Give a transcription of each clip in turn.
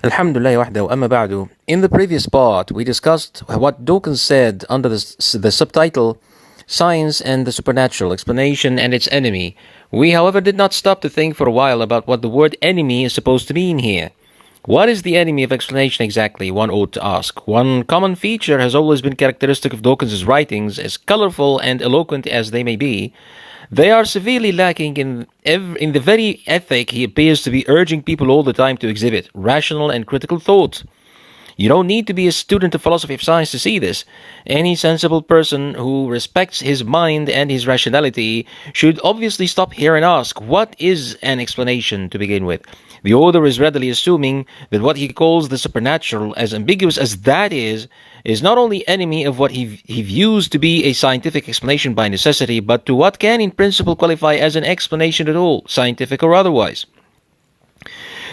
Alhamdulillah wahdahu amma ba'du. In the previous part, we discussed what Dawkins said under the subtitle Science and the Supernatural, Explanation and Its Enemy. We, however, did not stop to think for a while about what the word enemy is supposed to mean here. What is the enemy of explanation exactly, one ought to ask. One common feature has always been characteristic of Dawkins' writings, as colorful and eloquent as they may be. They are severely lacking in the very ethic he appears to be urging people all the time to exhibit, rational and critical thought. You don't need to be a student of philosophy of science to see this. Any sensible person who respects his mind and his rationality should obviously stop here and ask, what is an explanation to begin with? The author is readily assuming that what he calls the supernatural, as ambiguous as that is not only enemy of what he views to be a scientific explanation by necessity, but to what can in principle qualify as an explanation at all, scientific or otherwise.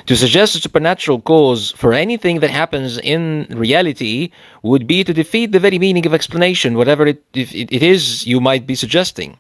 To suggest a supernatural cause for anything that happens in reality would be to defeat the very meaning of explanation, whatever it is you might be suggesting.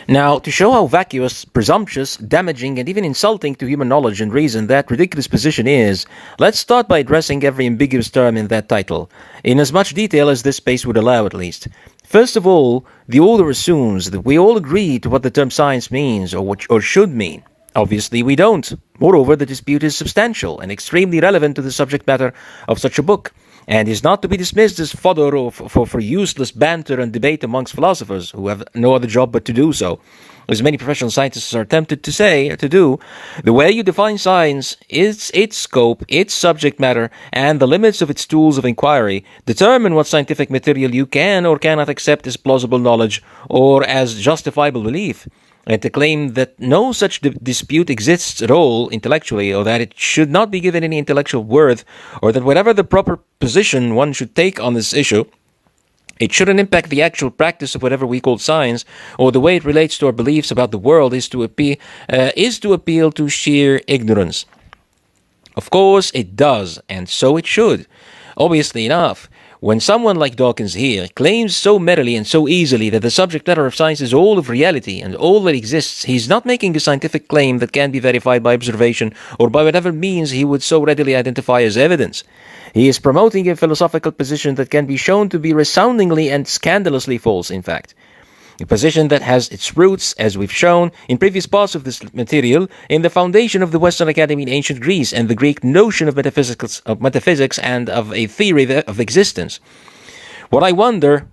Now, to show how vacuous, presumptuous, damaging, and even insulting to human knowledge and reason that ridiculous position is, let's start by addressing every ambiguous term in that title, in as much detail as this space would allow at least. First of all, the author assumes that we all agree to what the term science means or should mean. Obviously, we don't. Moreover, the dispute is substantial and extremely relevant to the subject matter of such a book, and is not to be dismissed as fodder for useless banter and debate amongst philosophers who have no other job but to do so. As many professional scientists are tempted to do, the way you define science, its scope, its subject matter, and the limits of its tools of inquiry determine what scientific material you can or cannot accept as plausible knowledge or as justifiable belief. And to claim that no such dispute exists at all intellectually, or that it should not be given any intellectual worth, or that whatever the proper position one should take on this issue, it shouldn't impact the actual practice of whatever we call science, or the way it relates to our beliefs about the world, is to appeal to sheer ignorance. Of course it does, and so it should. Obviously enough, when someone like Dawkins here claims so merrily and so easily that the subject matter of science is all of reality and all that exists, he's not making a scientific claim that can be verified by observation or by whatever means he would so readily identify as evidence. He is promoting a philosophical position that can be shown to be resoundingly and scandalously false, in fact. A position that has its roots, as we've shown in previous parts of this material, in the foundation of the Western Academy in ancient Greece and the Greek notion of metaphysics and of a theory of existence. What I wonder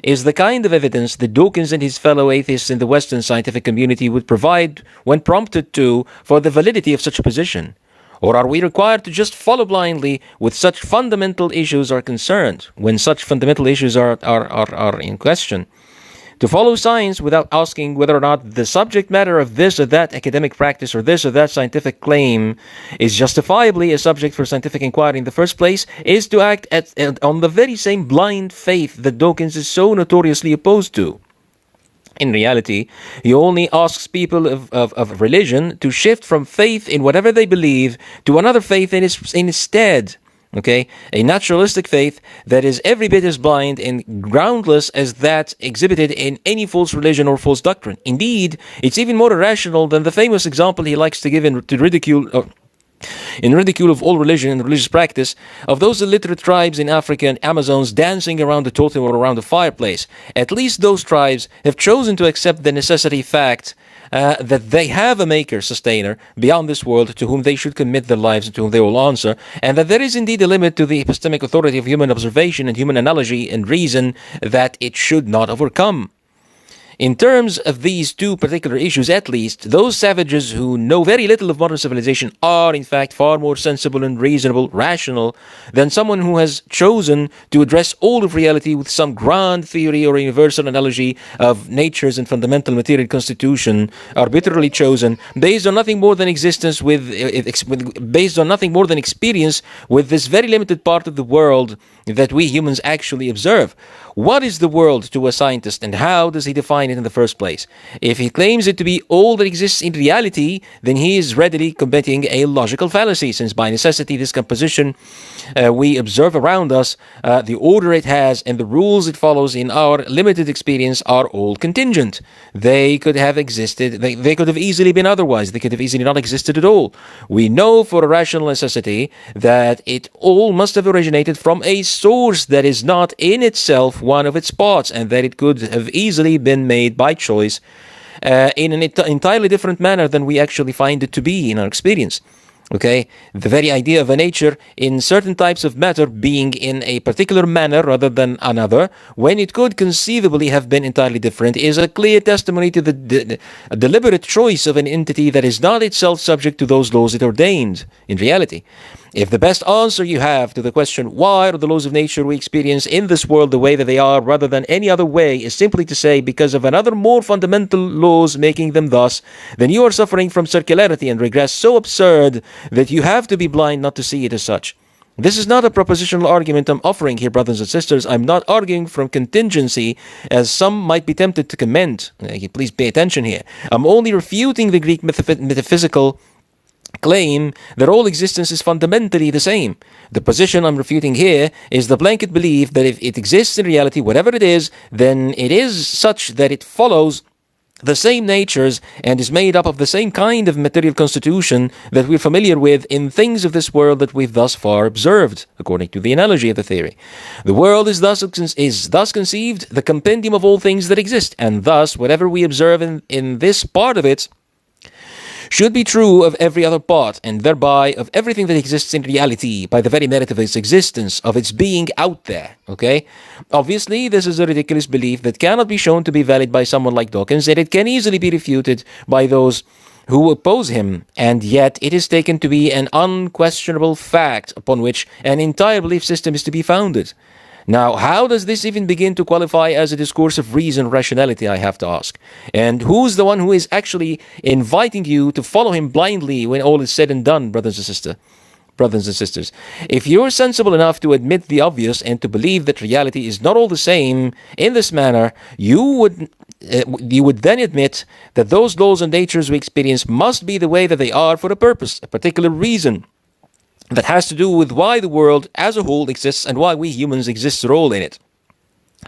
is the kind of evidence that Dawkins and his fellow atheists in the Western scientific community would provide when prompted to for the validity of such a position. Or are we required to just follow blindly with such fundamental issues are concerned, when such fundamental issues are in question? To follow science without asking whether or not the subject matter of this or that academic practice or this or that scientific claim is justifiably a subject for scientific inquiry in the first place is to act on the very same blind faith that Dawkins is so notoriously opposed to. In reality, he only asks people of religion to shift from faith in whatever they believe to another faith instead. Okay, a naturalistic faith that is every bit as blind and groundless as that exhibited in any false religion or false doctrine. Indeed, it's even more irrational than the famous example he likes to give in ridicule of all religion and religious practice, of those illiterate tribes in Africa and Amazons dancing around the totem or around the fireplace. At least those tribes have chosen to accept the necessary fact that they have a maker, sustainer, beyond this world, to whom they should commit their lives and to whom they will answer, and that there is indeed a limit to the epistemic authority of human observation and human analogy and reason that it should not overcome. In terms of these two particular issues, at least, those savages who know very little of modern civilization are, in fact, far more sensible and reasonable, rational, than someone who has chosen to address all of reality with some grand theory or universal analogy of nature's and fundamental material constitution, arbitrarily chosen, based on nothing more than experience with this very limited part of the world that we humans actually observe. What is the world to a scientist, and how does he define it in the first place? If he claims it to be all that exists in reality, then he is readily committing a logical fallacy, since by necessity this composition we observe around us, the order it has, and the rules it follows in our limited experience are all contingent. They could have existed, they could have easily been otherwise, they could have easily not existed at all. We know for a rational necessity that it all must have originated from a source that is not in itself one of its parts, and that it could have easily been made by choice in an entirely different manner than we actually find it to be in our experience. Okay, the very idea of a nature in certain types of matter being in a particular manner rather than another, when it could conceivably have been entirely different, is a clear testimony to the deliberate choice of an entity that is not itself subject to those laws it ordained in reality. If the best answer you have to the question, why are the laws of nature we experience in this world the way that they are rather than any other way, is simply to say because of another more fundamental laws making them thus, then you are suffering from circularity and regress so absurd that you have to be blind not to see it as such. This is not a propositional argument I'm offering here, brothers and sisters. I'm not arguing from contingency, as some might be tempted to comment. Please pay attention here. I'm only refuting the Greek metaphysical claim that all existence is fundamentally the same. The position I'm refuting here is the blanket belief that if it exists in reality, whatever it is, then it is such that it follows the same natures and is made up of the same kind of material constitution that we're familiar with in things of this world that we've thus far observed, according to the analogy of the theory. The world is thus conceived the compendium of all things that exist, and thus whatever we observe in this part of it should be true of every other part, and thereby of everything that exists in reality by the very merit of its existence, of its being out there. Okay? Obviously, this is a ridiculous belief that cannot be shown to be valid by someone like Dawkins, and it can easily be refuted by those who oppose him, and yet it is taken to be an unquestionable fact upon which an entire belief system is to be founded. Now, how does this even begin to qualify as a discourse of reason, rationality, I have to ask? And who's the one who is actually inviting you to follow him blindly when all is said and done, brothers and sisters? If you're sensible enough to admit the obvious and to believe that reality is not all the same in this manner, you would then admit that those laws and natures we experience must be the way that they are for a purpose, a particular reason that has to do with why the world as a whole exists and why we humans exist at all in it.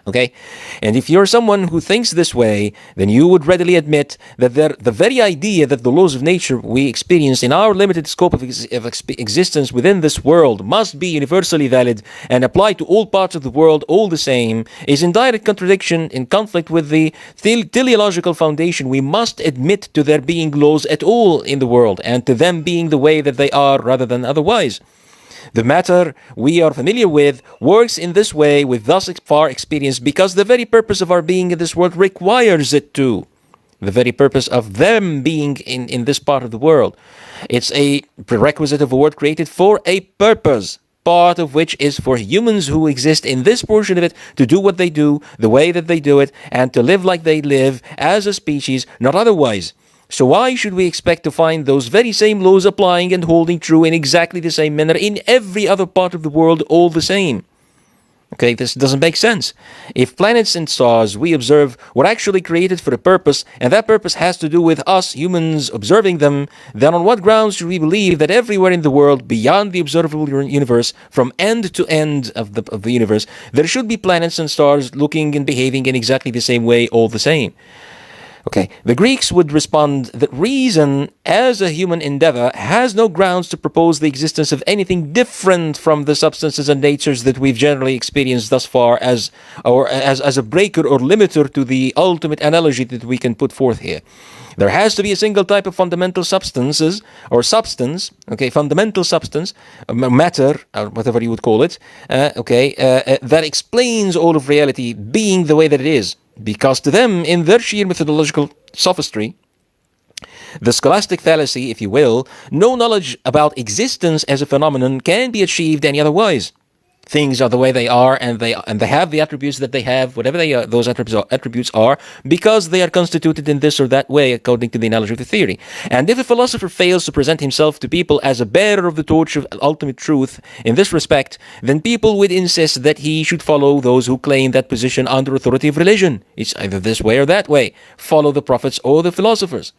Okay? And if you're someone who thinks this way, then you would readily admit that the very idea that the laws of nature we experience in our limited scope of existence within this world must be universally valid and apply to all parts of the world all the same is in direct contradiction, in conflict with the teleological foundation we must admit to there being laws at all in the world and to them being the way that they are rather than otherwise. The matter we are familiar with works in this way with thus far experience because the very purpose of our being in this world requires it to. The very purpose of them being in this part of the world. It's a prerequisite of a world created for a purpose, part of which is for humans who exist in this portion of it to do what they do, the way that they do it, and to live like they live as a species, not otherwise. So why should we expect to find those very same laws applying and holding true in exactly the same manner in every other part of the world all the same? Okay, this doesn't make sense. If planets and stars we observe were actually created for a purpose, and that purpose has to do with us humans observing them, then on what grounds should we believe that everywhere in the world, beyond the observable universe, from end to end of the universe, there should be planets and stars looking and behaving in exactly the same way all the same? Okay, the Greeks would respond that reason as a human endeavor has no grounds to propose the existence of anything different from the substances and natures that we've generally experienced thus far as a breaker or limiter to the ultimate analogy that we can put forth here. There has to be a single type of fundamental substances or substance, okay, fundamental substance, matter, or whatever you would call it, that explains all of reality being the way that it is. Because to them, in their sheer methodological sophistry, the scholastic fallacy, if you will, no knowledge about existence as a phenomenon can be achieved any otherwise. things are the way they are, and they have the attributes that they have, whatever they are, those attributes are, because they are constituted in this or that way, according to the analogy of the theory. And if a philosopher fails to present himself to people as a bearer of the torch of ultimate truth in this respect, then people would insist that he should follow those who claim that position under authority of religion. It's either this way or that way. Follow the prophets or the philosophers.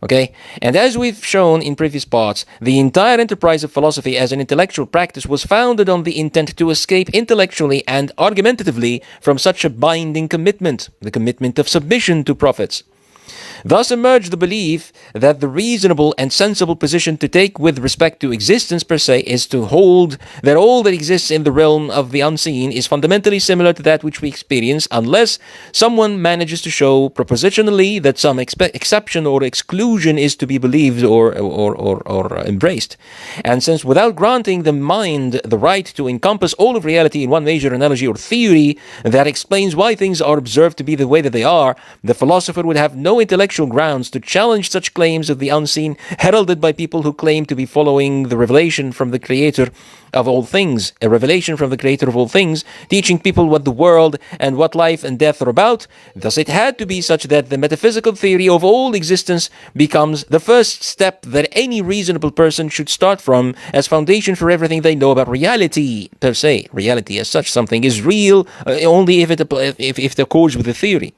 Okay, and as we've shown in previous parts, the entire enterprise of philosophy as an intellectual practice was founded on the intent to escape intellectually and argumentatively from such a binding commitment, the commitment of submission to prophets. Thus emerged the belief that the reasonable and sensible position to take with respect to existence per se is to hold that all that exists in the realm of the unseen is fundamentally similar to that which we experience, unless someone manages to show propositionally that some exception or exclusion is to be believed or embraced. And since without granting the mind the right to encompass all of reality in one major analogy or theory that explains why things are observed to be the way that they are, the philosopher would have no intellectual grounds to challenge such claims of the unseen heralded by people who claim to be following the revelation from the creator of all things, a revelation from the creator of all things, teaching people what the world and what life and death are about. Thus it had to be such that the metaphysical theory of all existence becomes the first step that any reasonable person should start from as foundation for everything they know about reality per se. Reality as such, something is real only if it accords with the theory.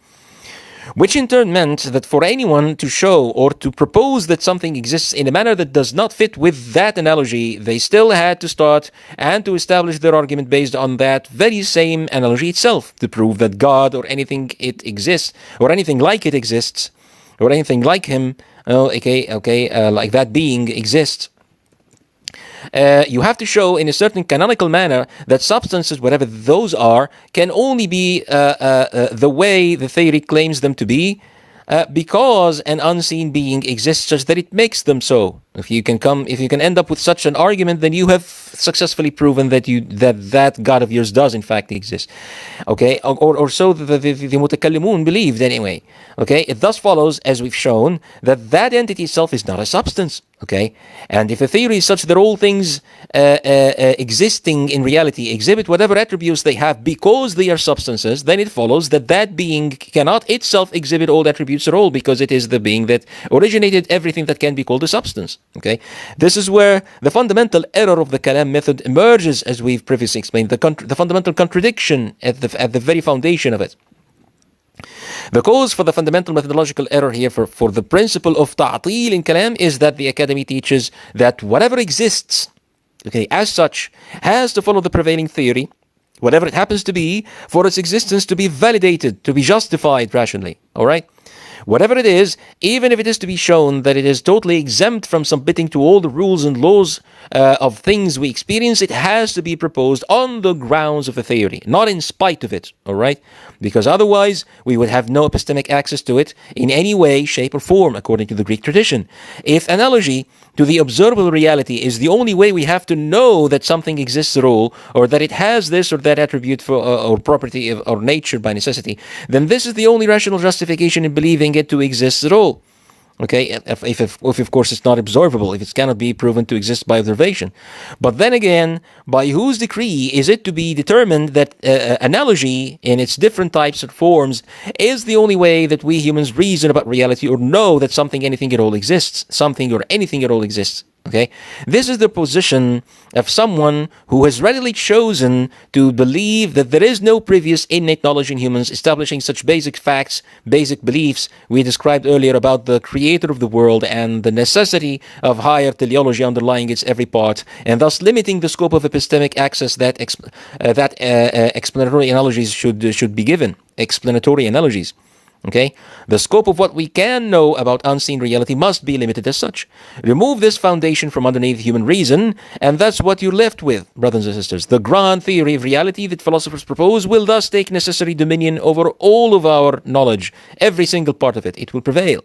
Which in turn meant that for anyone to show or to propose that something exists in a manner that does not fit with that analogy, they still had to start and to establish their argument based on that very same analogy itself, to prove that God or anything it exists, or anything like it exists, or anything like him, like that being exists. You have to show in a certain canonical manner that substances, whatever those are, can only be the way the theory claims them to be, because an unseen being exists such that it makes them so. If you can end up with such an argument, then you have successfully proven that God of yours does in fact exist. Okay, or so the mutakallimun believed anyway. Okay, it thus follows, as we've shown, that entity itself is not a substance. Okay, and if a theory is such that all things existing in reality exhibit whatever attributes they have because they are substances, then it follows that being cannot itself exhibit all attributes at all, because it is the being that originated everything that can be called a substance. Okay, this is where the fundamental error of the Kalam method emerges, as we've previously explained, the fundamental contradiction at the very foundation of it. The cause for the fundamental methodological error here for the principle of ta'til in Kalam is that the Academy teaches that whatever exists, okay, as such, has to follow the prevailing theory, whatever it happens to be, for its existence to be validated, to be justified rationally. All right? Whatever it is, even if it is to be shown that it is totally exempt from submitting to all the rules and laws of things we experience, it has to be proposed on the grounds of the theory, not in spite of it, all right? Because otherwise, we would have no epistemic access to it in any way, shape, or form, according to the Greek tradition. If analogy to the observable reality is the only way we have to know that something exists at all, or that it has this or that attribute or property or nature by necessity, then this is the only rational justification in believing it to exist at all. Okay, if of course it's not observable, if it cannot be proven to exist by observation. But then again, by whose decree is it to be determined that analogy in its different types and forms is the only way that we humans reason about reality or know that something, anything at all exists, something or anything at all exists? Okay, this is the position of someone who has readily chosen to believe that there is no previous innate knowledge in humans, establishing such basic facts, basic beliefs we described earlier about the creator of the world and the necessity of higher teleology underlying its every part, and thus limiting the scope of epistemic access that explanatory analogies should be given. Explanatory analogies. Okay, the scope of what we can know about unseen reality must be limited as such. Remove this foundation from underneath human reason, and that's what you're left with, brothers and sisters. The grand theory of reality that philosophers propose will thus take necessary dominion over all of our knowledge, every single part of it. It will prevail.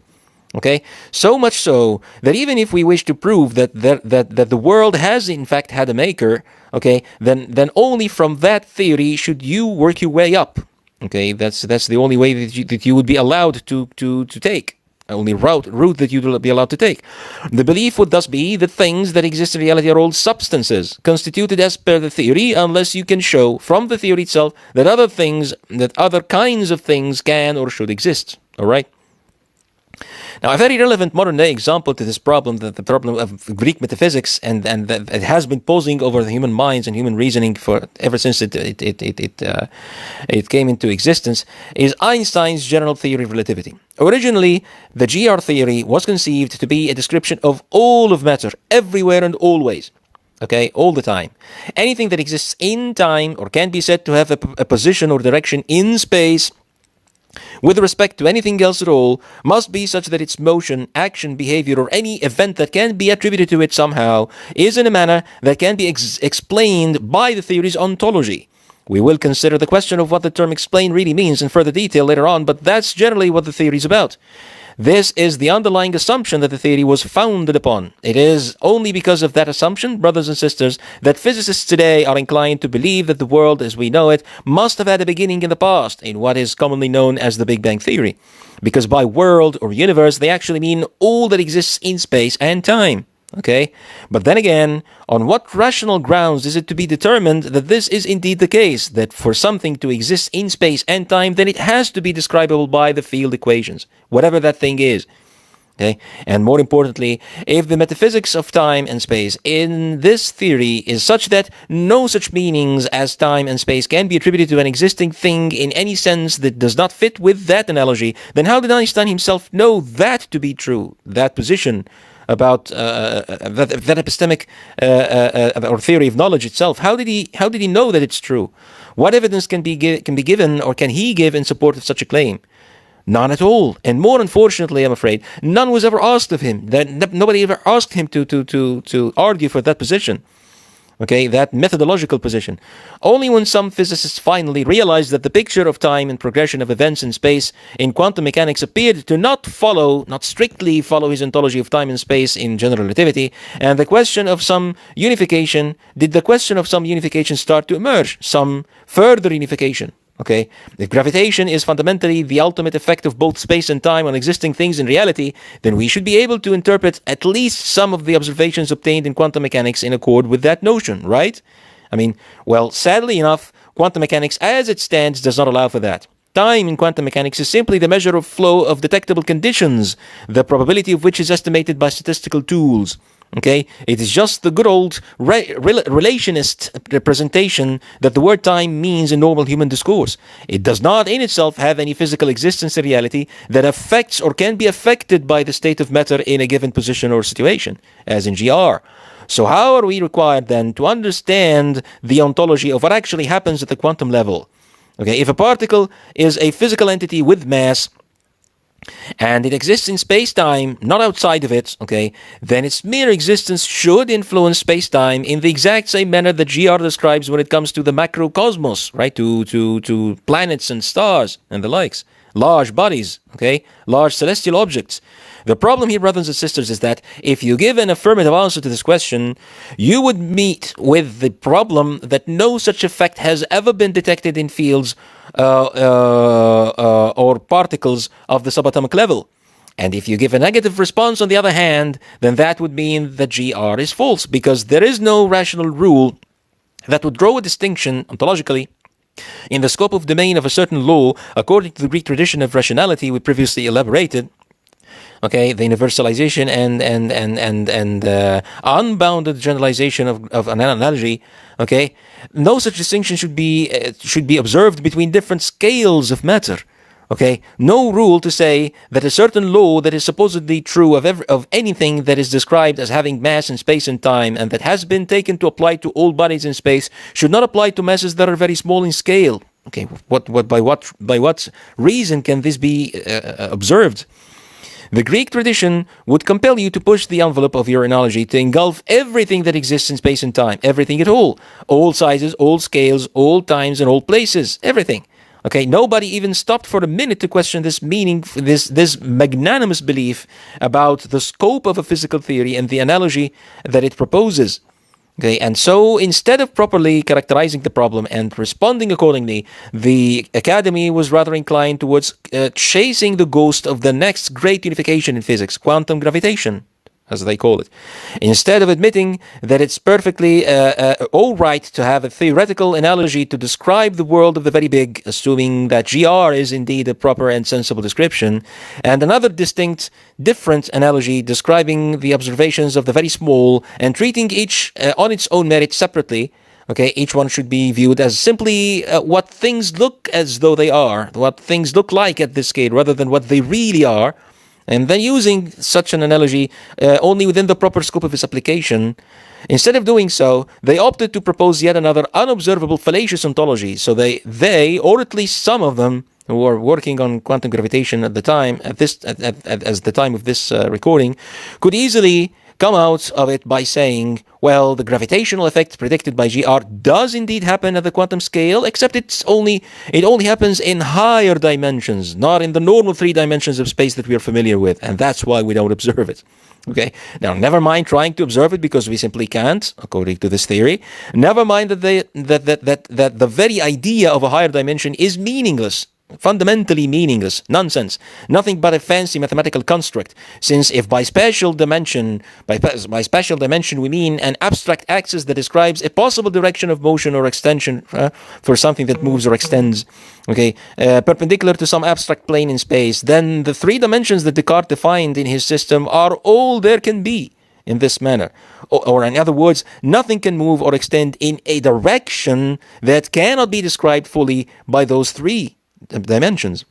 Okay, so much so that even if we wish to prove that the world has in fact had a maker, okay, then only from that theory should you work your way up. Okay, that's the only way that you would be allowed to take. only route that you will be allowed to take. The belief would thus be that things that exist in reality are all substances, constituted as per the theory, unless you can show from the theory itself that other kinds of things can or should exist. All right? Now, a very relevant modern-day example to this problem, the problem of Greek metaphysics, and that it has been posing over the human minds and human reasoning for ever since it came into existence, is Einstein's general theory of relativity. Originally, the GR theory was conceived to be a description of all of matter, everywhere and always. Okay, all the time. Anything that exists in time or can be said to have a position or direction in space with respect to anything else at all must be such that its motion, action, behavior, or any event that can be attributed to it somehow is in a manner that can be explained by the theory's ontology. We will consider the question of what the term explain really means in further detail later on, but that's generally what the theory is about. This is the underlying assumption that the theory was founded upon. It is only because of that assumption, brothers and sisters, that physicists today are inclined to believe that the world as we know it must have had a beginning in the past, in what is commonly known as the Big Bang Theory. Because by world or universe, they actually mean all that exists in space and time. Okay? But then again, on what rational grounds is it to be determined that this is indeed the case, that for something to exist in space and time, then it has to be describable by the field equations, whatever that thing is. Okay? And more importantly, if the metaphysics of time and space in this theory is such that no such meanings as time and space can be attributed to an existing thing in any sense that does not fit with that analogy, then how did Einstein himself know that to be true, that position about that epistemic or theory of knowledge itself? How did he know that it's true? What evidence can be given or can he give in support of such a claim? None at all. And more unfortunately, I'm afraid, none was ever asked of him. That nobody ever asked him to argue for that position. Okay, that methodological position. Only when some physicists finally realized that the picture of time and progression of events in space in quantum mechanics appeared to not strictly follow his ontology of time and space in general relativity, and the question of some unification start to emerge, some further unification. Okay, if gravitation is fundamentally the ultimate effect of both space and time on existing things in reality, then we should be able to interpret at least some of the observations obtained in quantum mechanics in accord with that notion, right? I mean, well, sadly enough, quantum mechanics as it stands does not allow for that. Time in quantum mechanics is simply the measure of flow of detectable conditions, the probability of which is estimated by statistical tools. Okay, it is just the good old relationist representation that the word time means in normal human discourse. It does not in itself have any physical existence in reality that affects or can be affected by the state of matter in a given position or situation, as in GR. So how are we required then to understand the ontology of what actually happens at the quantum level? Okay, if a particle is a physical entity with mass, and it exists in space-time, not outside of it, okay, then its mere existence should influence space-time in the exact same manner that GR describes when it comes to the macrocosmos, right, to planets and stars and the likes, large bodies, okay, large celestial objects. The problem here, brothers and sisters, is that if you give an affirmative answer to this question, you would meet with the problem that no such effect has ever been detected in fields or particles of the subatomic level. And if you give a negative response, on the other hand, then that would mean that GR is false, because there is no rational rule that would draw a distinction ontologically in the scope of domain of a certain law according to the Greek tradition of rationality we previously elaborated. Okay, the universalization and unbounded generalization of an analogy. Okay, no such distinction should be observed between different scales of matter. Okay, no rule to say that a certain law that is supposedly true of anything that is described as having mass in space and time, and that has been taken to apply to all bodies in space, should not apply to masses that are very small in scale. Okay, by what reason can this be observed? The Greek tradition would compel you to push the envelope of your analogy to engulf everything that exists in space and time, everything at all sizes, all scales, all times, and all places, everything. Okay, nobody even stopped for a minute to question this meaning, this magnanimous belief about the scope of a physical theory and the analogy that it proposes. Okay, and so instead of properly characterizing the problem and responding accordingly, the Academy was rather inclined towards chasing the ghost of the next great unification in physics, quantum gravitation, as they call it, instead of admitting that it's perfectly all right to have a theoretical analogy to describe the world of the very big, assuming that GR is indeed a proper and sensible description, and another distinct, different analogy describing the observations of the very small and treating each on its own merit separately. Okay, each one should be viewed as simply what things look as though they are, what things look like at this scale, rather than what they really are. And then using such an analogy only within the proper scope of its application. Instead of doing so, they opted to propose yet another unobservable fallacious ontology. So they, or at least some of them who were working on quantum gravitation at the time, as the time of this recording, could easily come out of it by saying, well, the gravitational effect predicted by GR does indeed happen at the quantum scale, except it only happens in higher dimensions, not in the normal 3 dimensions of space that we are familiar with, and that's why we don't observe it. Okay, now never mind trying to observe it because we simply can't, according to this theory. Never mind that the very idea of a higher dimension is meaningless. Fundamentally meaningless, nonsense, nothing but a fancy mathematical construct, since if by spatial dimension we mean an abstract axis that describes a possible direction of motion or extension for something that moves or extends, okay, perpendicular to some abstract plane in space, then the 3 dimensions that Descartes defined in his system are all there can be in this manner. Or in other words, nothing can move or extend in a direction that cannot be described fully by those 3 dimensions.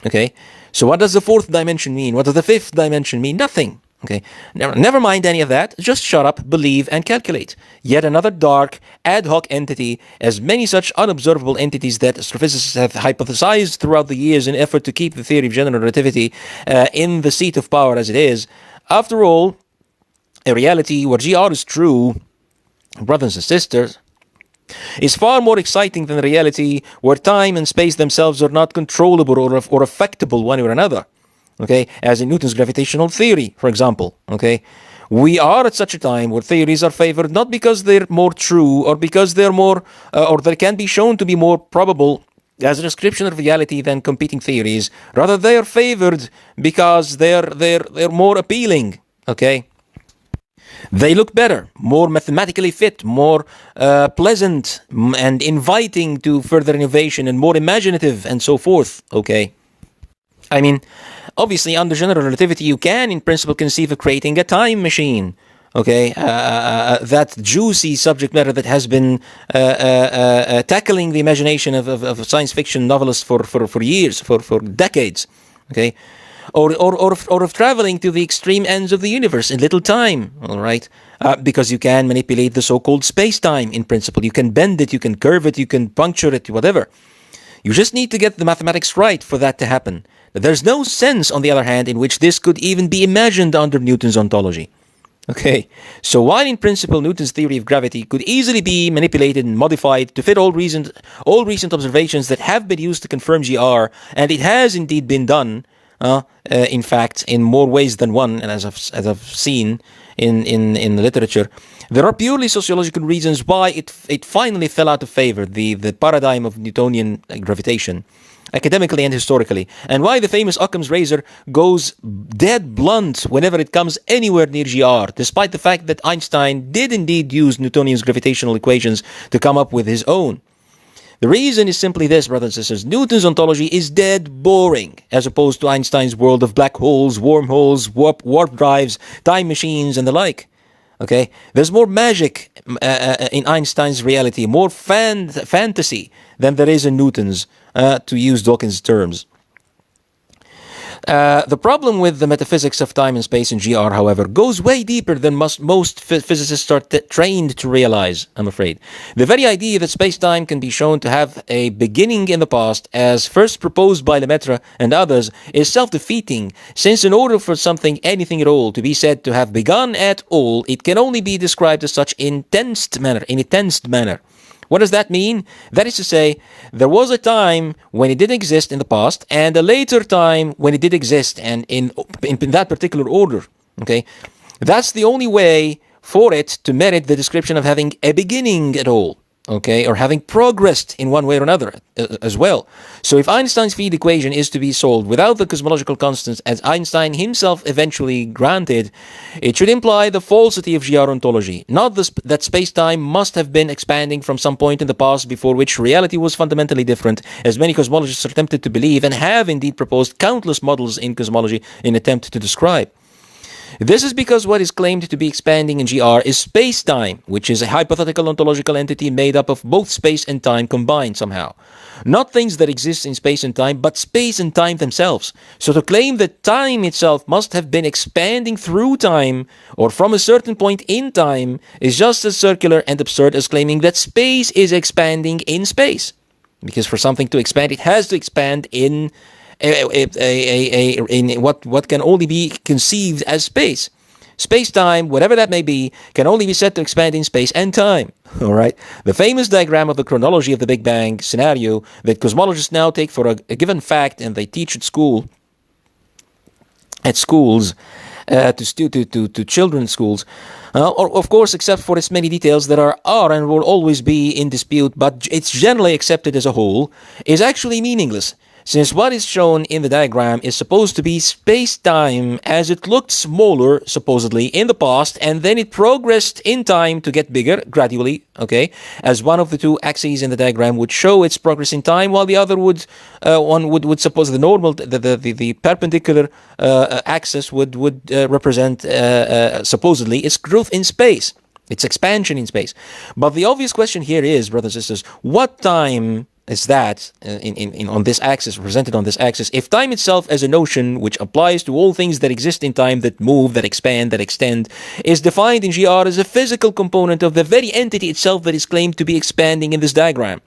Okay, so what does the 4th dimension mean? What does the 5th dimension mean? Nothing. Okay, never mind any of that. Just shut up, believe, and calculate. Yet another dark, ad hoc entity, as many such unobservable entities that astrophysicists have hypothesized throughout the years in effort to keep the theory of general relativity in the seat of power as it is. After all, a reality where GR is true, brothers and sisters, is far more exciting than a reality where time and space themselves are not controllable or affectable one or another. Okay, as in Newton's gravitational theory, for example. Okay, we are at such a time where theories are favored not because they're more true or because they're more or they can be shown to be more probable as a description of reality than competing theories. Rather, they are favored because they're more appealing. Okay. They look better, more mathematically fit, more pleasant and inviting to further innovation and more imaginative and so forth, okay? I mean, obviously under general relativity you can in principle conceive of creating a time machine, okay? That juicy subject matter that has been tackling the imagination of science fiction novelists for years, for decades, okay? Or of traveling to the extreme ends of the universe in little time, all right? Because you can manipulate the so-called space-time in principle. You can bend it, you can curve it, you can puncture it, whatever. You just need to get the mathematics right for that to happen. There's no sense, on the other hand, in which this could even be imagined under Newton's ontology. Okay, so while in principle Newton's theory of gravity could easily be manipulated and modified to fit all recent observations that have been used to confirm GR, and it has indeed been done, in fact, in more ways than one, and as I've seen in the literature, there are purely sociological reasons why it finally fell out of favor, the paradigm of Newtonian gravitation, academically and historically, and why the famous Occam's razor goes dead blunt whenever it comes anywhere near GR, despite the fact that Einstein did indeed use Newtonian's gravitational equations to come up with his own. The reason is simply this, brothers and sisters. Newton's ontology is dead boring, as opposed to Einstein's world of black holes, wormholes, warp drives, time machines, and the like. Okay? There's more magic in Einstein's reality, more fantasy than there is in Newton's, to use Dawkins' terms. The problem with the metaphysics of time and space in GR, however, goes way deeper than most physicists are trained to realize, I'm afraid. The very idea that space-time can be shown to have a beginning in the past, as first proposed by Lemaitre and others, is self-defeating, since in order for something, anything at all, to be said to have begun at all, it can only be described as such in a tensed manner. What does that mean? That is to say, there was a time when it didn't exist in the past, and a later time when it did exist, and in that particular order. Okay, that's the only way for it to merit the description of having a beginning at all. Okay, or having progressed in one way or another as well. So if Einstein's field equation is to be solved without the cosmological constants as Einstein himself eventually granted, it should imply the falsity of GR ontology, not that space-time must have been expanding from some point in the past before which reality was fundamentally different, as many cosmologists are tempted to believe and have indeed proposed countless models in cosmology in attempt to describe. This is because what is claimed to be expanding in GR is space-time, which is a hypothetical ontological entity made up of both space and time combined somehow. Not things that exist in space and time, but space and time themselves. So to claim that time itself must have been expanding through time or from a certain point in time is just as circular and absurd as claiming that space is expanding in space. Because for something to expand, it has to expand in what can only be conceived as space. Space-time, whatever that may be, can only be said to expand in space and time. All right. The famous diagram of the chronology of the Big Bang scenario that cosmologists now take for a given fact and they teach at schools to children's schools, or of course, except for its many details that are and will always be in dispute, but it's generally accepted as a whole, is actually meaningless. Since what is shown in the diagram is supposed to be space-time as it looked smaller, supposedly, in the past, and then it progressed in time to get bigger, gradually, okay, as one of the two axes in the diagram would show its progress in time, while the other would suppose the normal, the perpendicular axis would represent, supposedly, its growth in space, its expansion in space. But the obvious question here is, brothers and sisters, what time is that on this axis, represented on this axis, if time itself as a notion which applies to all things that exist in time, that move, that expand, that extend, is defined in GR as a physical component of the very entity itself that is claimed to be expanding in this diagram?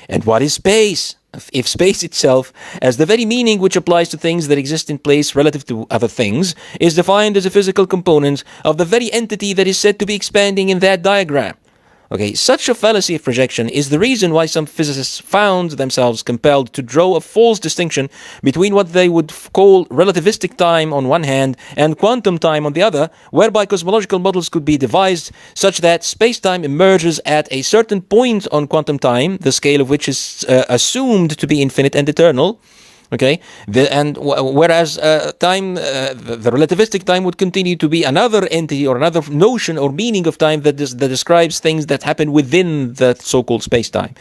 And what is space? If space itself, as the very meaning which applies to things that exist in place relative to other things, is defined as a physical component of the very entity that is said to be expanding in that diagram? Okay, such a fallacy of projection is the reason why some physicists found themselves compelled to draw a false distinction between what they would call relativistic time on one hand and quantum time on the other, whereby cosmological models could be devised such that space-time emerges at a certain point on quantum time, the scale of which is assumed to be infinite and eternal. Okay, whereas time, the relativistic time would continue to be another entity or another notion or meaning of time that describes things that happen within the so-called space-time.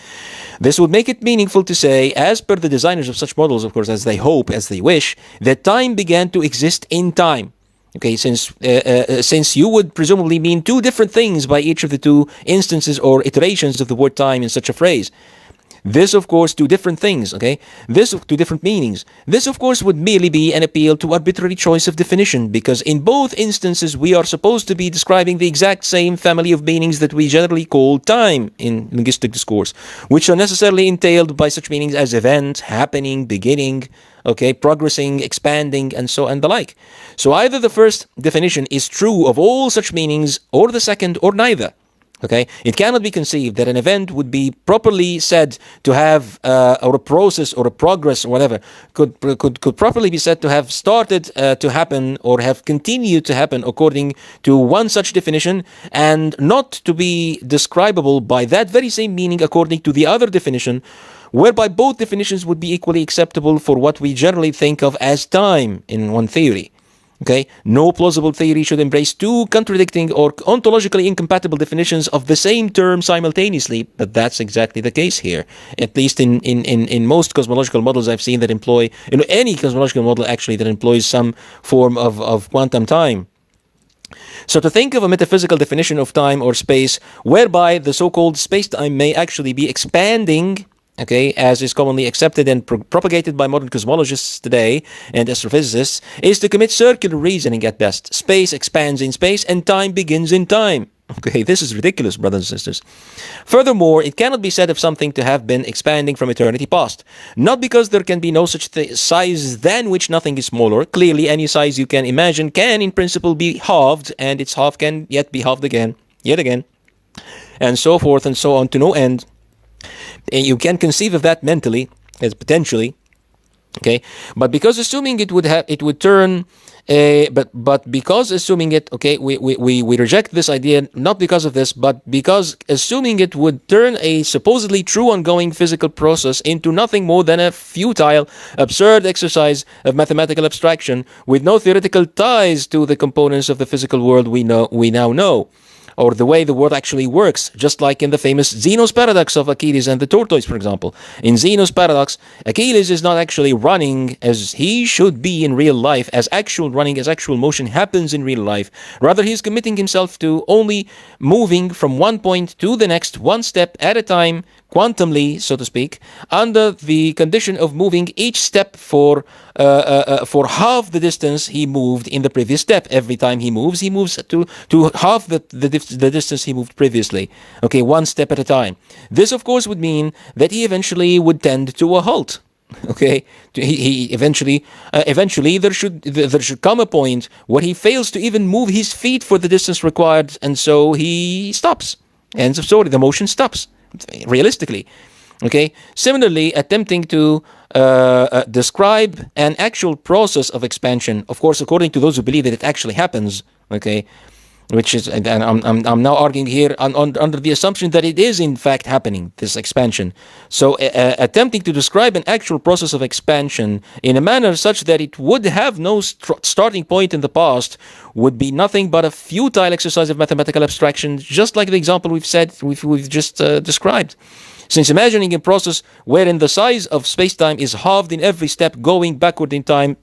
This would make it meaningful to say, as per the designers of such models, of course, as they hope, as they wish, that time began to exist in time. Okay, since you would presumably mean two different things by each of the two instances or iterations of the word time in such a phrase. This, of course, two different things, okay? This, two different meanings. This, of course, would merely be an appeal to arbitrary choice of definition, because in both instances we are supposed to be describing the exact same family of meanings that we generally call time in linguistic discourse, which are necessarily entailed by such meanings as event, happening, beginning, okay, progressing, expanding, and so and the like. So either the first definition is true of all such meanings, or the second, or neither. Okay, it cannot be conceived that an event would be properly said to have, or a process or a progress or whatever, could properly be said to have started to happen or have continued to happen according to one such definition, and not to be describable by that very same meaning according to the other definition, whereby both definitions would be equally acceptable for what we generally think of as time in one theory. Okay, no plausible theory should embrace two contradicting or ontologically incompatible definitions of the same term simultaneously, but that's exactly the case here. At least in most cosmological models I've seen that employ, any cosmological model actually that employs some form of quantum time. So to think of a metaphysical definition of time or space whereby the so-called space-time may actually be expanding, okay, as is commonly accepted and propagated by modern cosmologists today and astrophysicists, is to commit circular reasoning at best. Space expands in space and time begins in time. Okay, this is ridiculous, brothers and sisters. Furthermore, it cannot be said of something to have been expanding from eternity past. Not because there can be no such size than which nothing is smaller. Clearly, any size you can imagine can, in principle, be halved, and its half can yet be halved again, yet again, and so forth and so on to no end. And you can conceive of that mentally as potentially, okay, but because assuming it would turn But because assuming it, okay, we reject this idea not because of this, but because assuming it would turn a supposedly true ongoing physical process into nothing more than a futile, absurd exercise of mathematical abstraction with no theoretical ties to the components of the physical world we now know, or the way the world actually works, just like in the famous Zeno's paradox of Achilles and the tortoise, for example. In Zeno's paradox, Achilles is not actually running as he should be in real life, as actual running, as actual motion happens in real life. Rather, he is committing himself to only moving from one point to the next, one step at a time, quantumly, so to speak, under the condition of moving each step for half the distance he moved in the previous step. Every time he moves to half the distance he moved previously. Okay, one step at a time. This, of course, would mean that he eventually would tend to a halt. Okay, he eventually there should come a point where he fails to even move his feet for the distance required, and so he stops. Ends of story. The motion stops. Realistically, okay. Similarly, attempting to describe an actual process of expansion, of course, according to those who believe that it actually happens, okay, which is, and I'm now arguing here under the assumption that it is in fact happening, this expansion. So, attempting to describe an actual process of expansion in a manner such that it would have no starting point in the past would be nothing but a futile exercise of mathematical abstraction, just like the example we've just described. Since imagining a process wherein the size of space-time is halved in every step going backward in time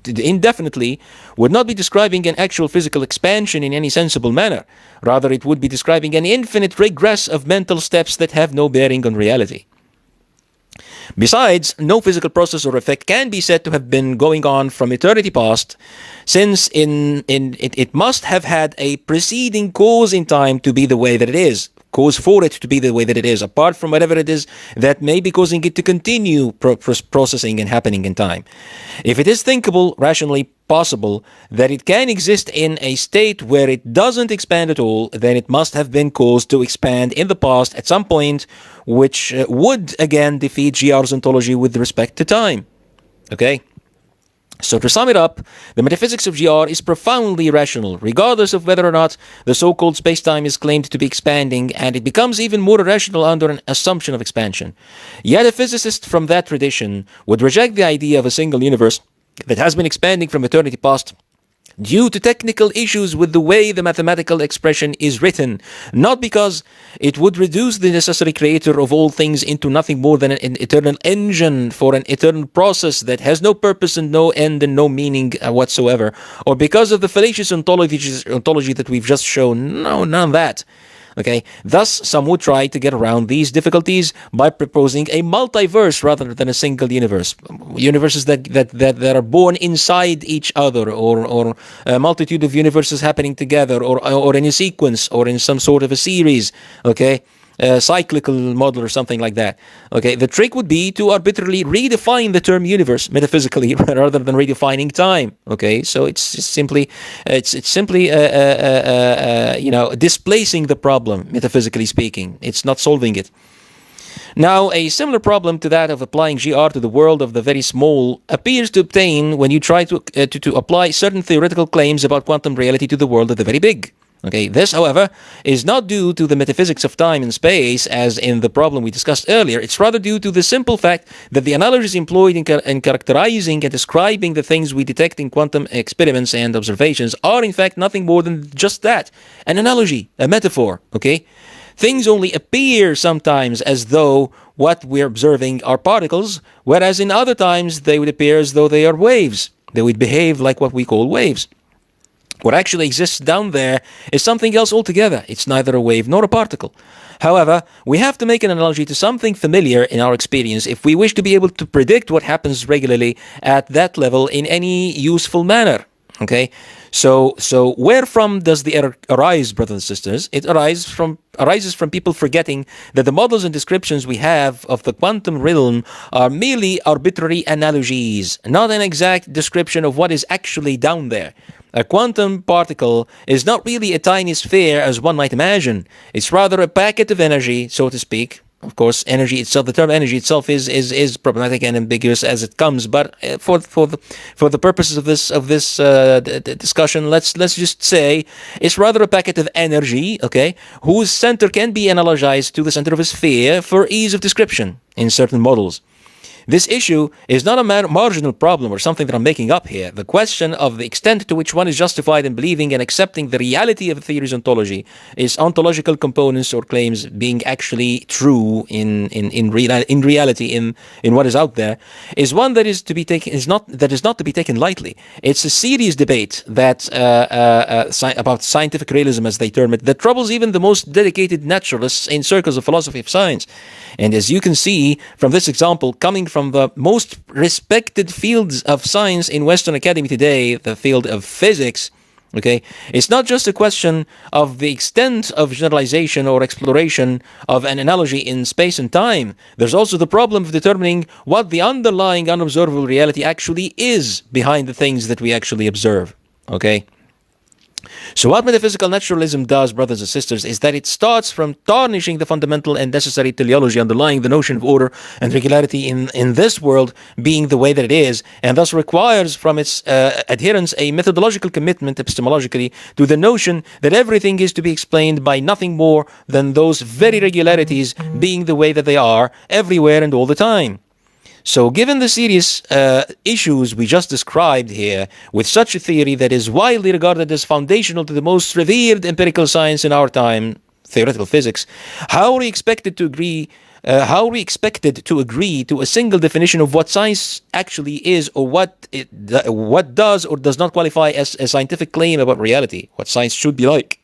indefinitely would not be describing an actual physical expansion in any sensible manner. Rather, it would be describing an infinite regress of mental steps that have no bearing on reality. Besides, no physical process or effect can be said to have been going on from eternity past, since it must have had a preceding cause in time to be the way that it is. Cause for it to be the way that it is, apart from whatever it is that may be causing it to continue processing and happening in time. If it is thinkable, rationally possible, that it can exist in a state where it doesn't expand at all, then it must have been caused to expand in the past at some point, which would again defeat GR's ontology with respect to time. Okay? So to sum it up, the metaphysics of GR is profoundly irrational, regardless of whether or not the so-called space-time is claimed to be expanding, and it becomes even more irrational under an assumption of expansion. Yet a physicist from that tradition would reject the idea of a single universe that has been expanding from eternity past due to technical issues with the way the mathematical expression is written, not because it would reduce the necessary creator of all things into nothing more than an eternal engine for an eternal process that has no purpose and no end and no meaning whatsoever, or because of the fallacious ontology that we've just shown. No, none of that. Okay, thus some would try to get around these difficulties by proposing a multiverse rather than a single universe. Universes that are born inside each other, or a multitude of universes happening together, or in a sequence, or in some sort of a series. Okay, a cyclical model or something like that. Okay, the trick would be to arbitrarily redefine the term universe metaphysically rather than redefining time. Okay, so it's simply displacing the problem metaphysically speaking. It's not solving it. Now, a similar problem to that of applying GR to the world of the very small appears to obtain when you try to apply certain theoretical claims about quantum reality to the world of the very big. Okay, this, however, is not due to the metaphysics of time and space, as in the problem we discussed earlier. It's rather due to the simple fact that the analogies employed in characterizing and describing the things we detect in quantum experiments and observations are, in fact, nothing more than just that. An analogy, a metaphor, okay? Things only appear sometimes as though what we're observing are particles, whereas in other times they would appear as though they are waves. They would behave like what we call waves. What actually exists down there is something else altogether. It's neither a wave nor a particle. However, we have to make an analogy to something familiar in our experience if we wish to be able to predict what happens regularly at that level in any useful manner. Okay, so where from does the error arise, brothers and sisters? It arises from people forgetting that the models and descriptions we have of the quantum realm are merely arbitrary analogies, not an exact description of what is actually down there. A quantum particle is not really a tiny sphere as one might imagine. It's rather a packet of energy, so to speak, Of course, energy itself, the term energy itself is problematic and ambiguous as it comes. But for the purposes of this discussion, let's just say it's rather a packet of energy, okay, whose center can be analogized to the center of a sphere for ease of description in certain models. This issue is not a marginal problem or something that I'm making up here. The question of the extent to which one is justified in believing and accepting the reality of a theory's ontology is ontological components or claims being actually true in reality in what is out there, is one that is to be taken not to be taken lightly. It's a serious debate that about scientific realism, as they term it, that troubles even the most dedicated naturalists in circles of philosophy of science. And as you can see from this example, coming from the most respected fields of science in Western Academy today, the field of physics, okay, it's not just a question of the extent of generalization or exploration of an analogy in space and time. There's also the problem of determining what the underlying unobservable reality actually is behind the things that we actually observe, okay? So what metaphysical naturalism does, brothers and sisters, is that it starts from tarnishing the fundamental and necessary teleology underlying the notion of order and regularity in this world being the way that it is, and thus requires from its adherents a methodological commitment epistemologically to the notion that everything is to be explained by nothing more than those very regularities being the way that they are everywhere and all the time. So given the serious issues we just described here, with such a theory that is widely regarded as foundational to the most revered empirical science in our time, theoretical physics, how are we expected to agree to a single definition of what science actually is, or what does or does not qualify as a scientific claim about reality, what science should be like?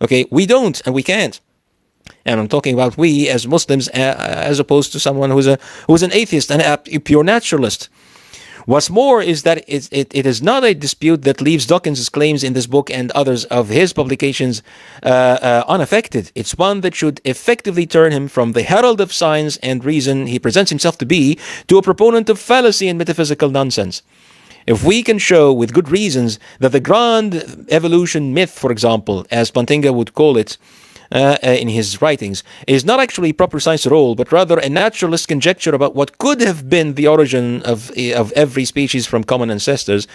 Okay, we don't and we can't. And I'm talking about we as Muslims, as opposed to someone who's an atheist and a pure naturalist. What's more is that it is not a dispute that leaves Dawkins' claims in this book and others of his publications unaffected. It's one that should effectively turn him from the herald of science and reason he presents himself to be to a proponent of fallacy and metaphysical nonsense. If we can show with good reasons that the grand evolution myth, for example, as Plantinga would call it, in his writings, is not actually proper science at all, but rather a naturalist conjecture about what could have been the origin of every species from common ancestors,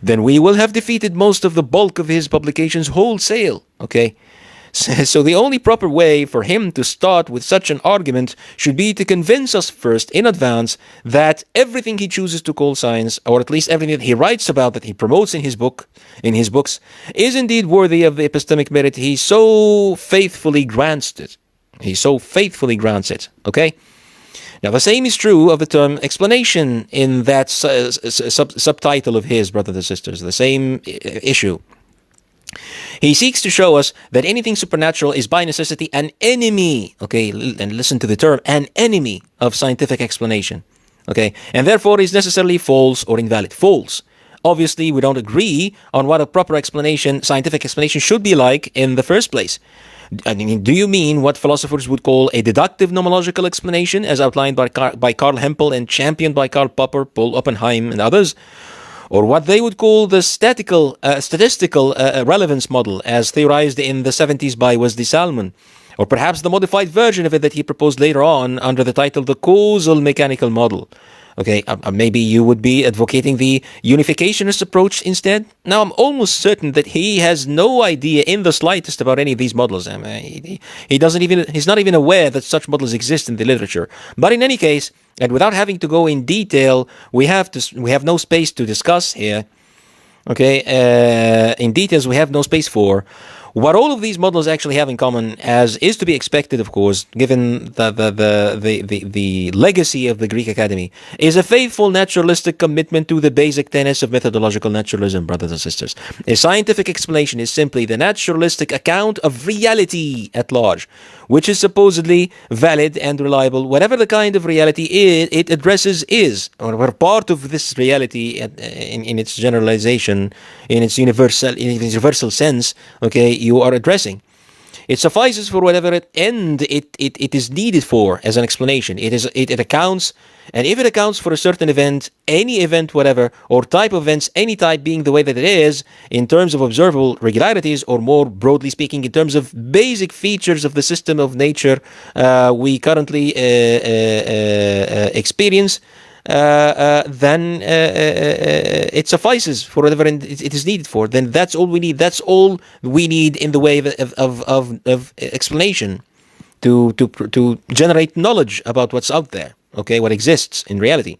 then we will have defeated most of the bulk of his publications wholesale, okay? So the only proper way for him to start with such an argument should be to convince us first in advance that everything he chooses to call science, or at least everything that he writes about, that he promotes in his books, is indeed worthy of the epistemic merit he so faithfully grants it. Okay? Now, the same is true of the term explanation in that subtitle of his, brothers and sisters. The same issue. He seeks to show us that anything supernatural is by necessity an enemy, okay, and listen to the term, an enemy of scientific explanation, okay, and therefore is necessarily false or invalid. False. Obviously, we don't agree on what a proper explanation, scientific explanation, should be like in the first place. I mean, do you mean what philosophers would call a deductive nomological explanation, as outlined by Karl Hempel and championed by Karl Popper, Paul Oppenheim, and others? Or what they would call the statistical relevance model, as theorized in the 70s by Wesley Salmon, or perhaps the modified version of it that he proposed later on under the title the causal mechanical model. Okay, maybe you would be advocating the unificationist approach instead. Now, I'm almost certain that he has no idea in the slightest about any of these models. I mean, he's not even aware that such models exist in the literature. But in any case, and without having to go in detail, we have no space to discuss here. Okay, in details we have no space for. What all of these models actually have in common, as is to be expected, of course, given the legacy of the Greek Academy, is a faithful naturalistic commitment to the basic tenets of methodological naturalism, brothers and sisters. A scientific explanation is simply the naturalistic account of reality at large, which is supposedly valid and reliable, whatever the kind of reality it addresses is, or part of this reality in its generalization, in its universal sense, okay, you are addressing. It suffices for whatever end it is needed for as an explanation. It accounts, and if it accounts for a certain event, any event whatever, or type of events, any type being the way that it is, in terms of observable regularities, or more broadly speaking, in terms of basic features of the system of nature we currently experience, then it suffices for whatever it is needed for. Then that's all we need. That's all we need in the way of explanation to generate knowledge about what's out there. Okay, what exists in reality.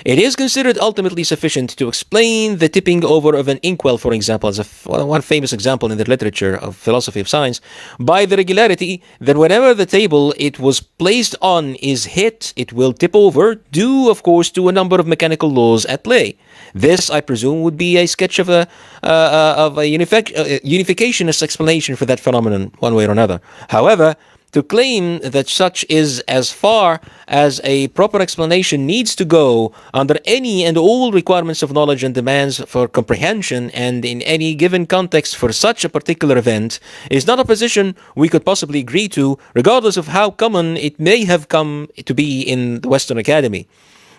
It is considered ultimately sufficient to explain the tipping over of an inkwell, for example, as one famous example in the literature of philosophy of science, by the regularity that whenever the table it was placed on is hit, it will tip over, due, of course, to a number of mechanical laws at play. This, I presume, would be a sketch of a unificationist explanation for that phenomenon, one way or another. However, to claim that such is as far as a proper explanation needs to go under any and all requirements of knowledge and demands for comprehension and in any given context for such a particular event is not a position we could possibly agree to, regardless of how common it may have come to be in the Western Academy.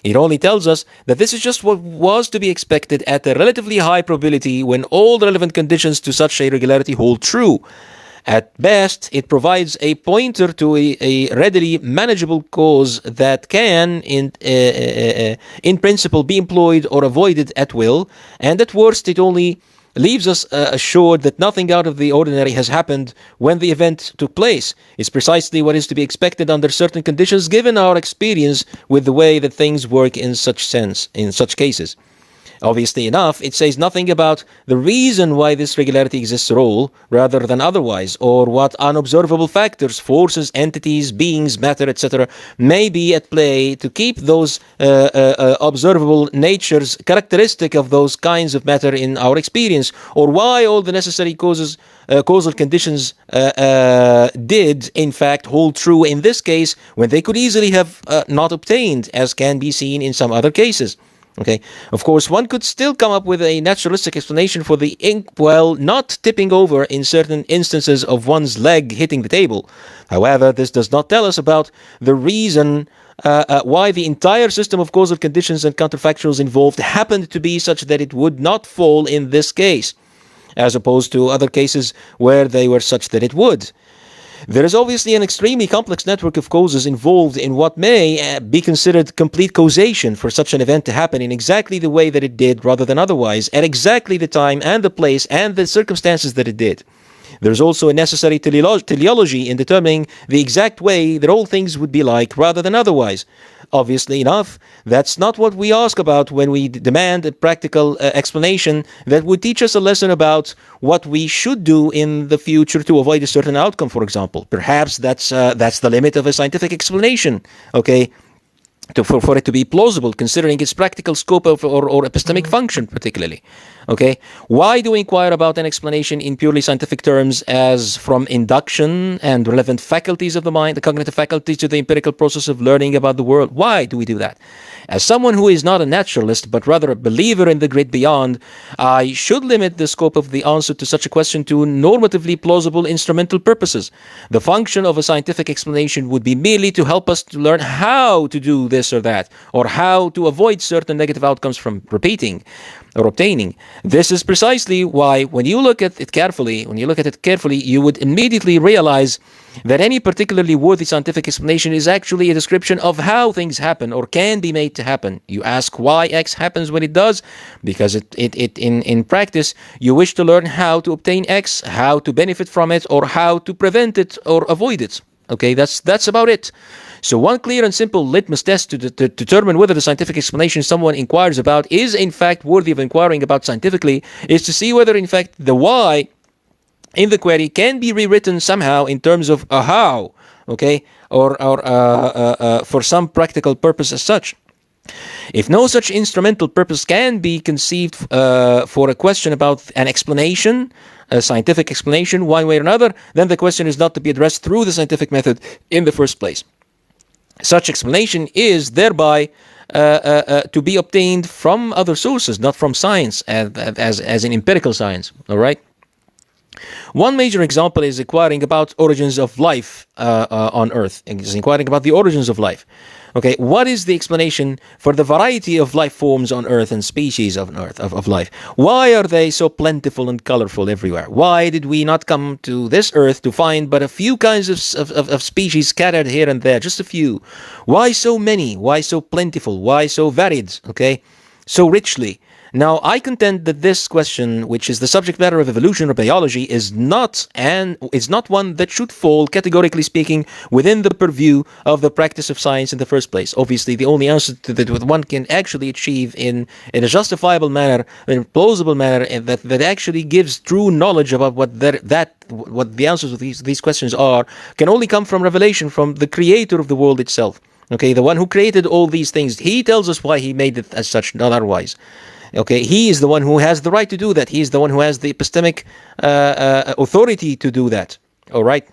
It only tells us that this is just what was to be expected at a relatively high probability when all relevant conditions to such a regularity hold true. At best, it provides a pointer to a readily manageable cause that can, in principle, be employed or avoided at will, and at worst, it only leaves us assured that nothing out of the ordinary has happened when the event took place. It's precisely what is to be expected under certain conditions, given our experience with the way that things work in such cases. Obviously enough, it says nothing about the reason why this regularity exists at all, rather than otherwise, or what unobservable factors, forces, entities, beings, matter, etc. may be at play to keep those observable natures characteristic of those kinds of matter in our experience, or why all the necessary causal conditions did, in fact, hold true in this case when they could easily have not obtained, as can be seen in some other cases. Okay. Of course, one could still come up with a naturalistic explanation for the inkwell not tipping over in certain instances of one's leg hitting the table. However, this does not tell us about the reason why the entire system of causal conditions and counterfactuals involved happened to be such that it would not fall in this case, as opposed to other cases where they were such that it would. There is obviously an extremely complex network of causes involved in what may be considered complete causation for such an event to happen in exactly the way that it did rather than otherwise, at exactly the time and the place and the circumstances that it did. There is also a necessary teleology in determining the exact way that all things would be like rather than otherwise. Obviously enough, that's not what we ask about when we demand a practical explanation that would teach us a lesson about what we should do in the future to avoid a certain outcome, for example. Perhaps that's the limit of a scientific explanation, okay? For it to be plausible, considering its practical scope or epistemic function particularly. Okay, why do we inquire about an explanation in purely scientific terms as from induction and relevant faculties of the mind, the cognitive faculties, to the empirical process of learning about the world? Why do we do that? As someone who is not a naturalist, but rather a believer in the great beyond, I should limit the scope of the answer to such a question to normatively plausible instrumental purposes. The function of a scientific explanation would be merely to help us to learn how to do this or that, or how to avoid certain negative outcomes from repeating or obtaining. This is precisely why when you look at it carefully, you would immediately realize that any particularly worthy scientific explanation is actually a description of how things happen or can be made to happen. You ask why X happens when it does, because in practice you wish to learn how to obtain X, how to benefit from it, or how to prevent it or avoid it. Okay, that's about it. So one clear and simple litmus test to determine whether the scientific explanation someone inquires about is in fact worthy of inquiring about scientifically is to see whether in fact the why in the query can be rewritten somehow in terms of a how, okay, or for some practical purpose as such. If no such instrumental purpose can be conceived for a question about an explanation, a scientific explanation, one way or another, then the question is not to be addressed through the scientific method in the first place. Such explanation is thereby to be obtained from other sources, not from science, as in empirical science. All right. One major example is inquiring about origins of life on Earth. Is inquiring about the origins of life. Okay, what is the explanation for the variety of life forms on Earth and species on Earth of life? Why are they so plentiful and colorful everywhere? Why did we not come to this Earth to find but a few kinds of species scattered here and there, just a few? Why so many? Why so plentiful? Why so varied? Okay, so richly. Now, I contend that this question, which is the subject matter of evolution or biology, is not one that should fall, categorically speaking, within the purview of the practice of science in the first place. Obviously, the only answer to that one can actually achieve in a justifiable manner, in a plausible manner, and that actually gives true knowledge about what the answers of these questions are, can only come from revelation from the Creator of the world itself. Okay, the one who created all these things. He tells us why he made it as such, not otherwise. Okay, he is the one who has the right to do that. He is the one who has the epistemic authority to do that. All right.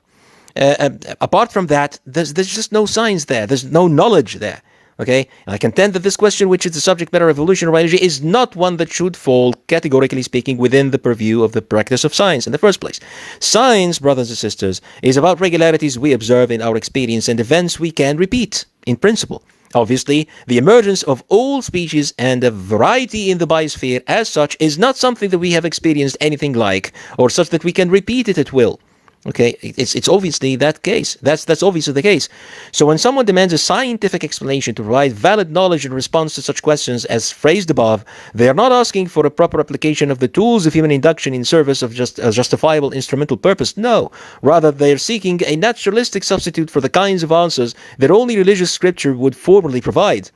Apart from that, there's just no science there. There's no knowledge there. Okay, I contend that this question, which is the subject matter of evolution or biology, is not one that should fall, categorically speaking, within the purview of the practice of science in the first place. Science, brothers and sisters, is about regularities we observe in our experience and events we can repeat, in principle. Obviously, the emergence of all species and a variety in the biosphere as such is not something that we have experienced anything like, or such that we can repeat it at will. Okay, it's obviously that case. That's obviously the case. So when someone demands a scientific explanation to provide valid knowledge in response to such questions as phrased above, they are not asking for a proper application of the tools of human induction in service of just a justifiable instrumental purpose. No, rather they are seeking a naturalistic substitute for the kinds of answers that only religious scripture would formally provide.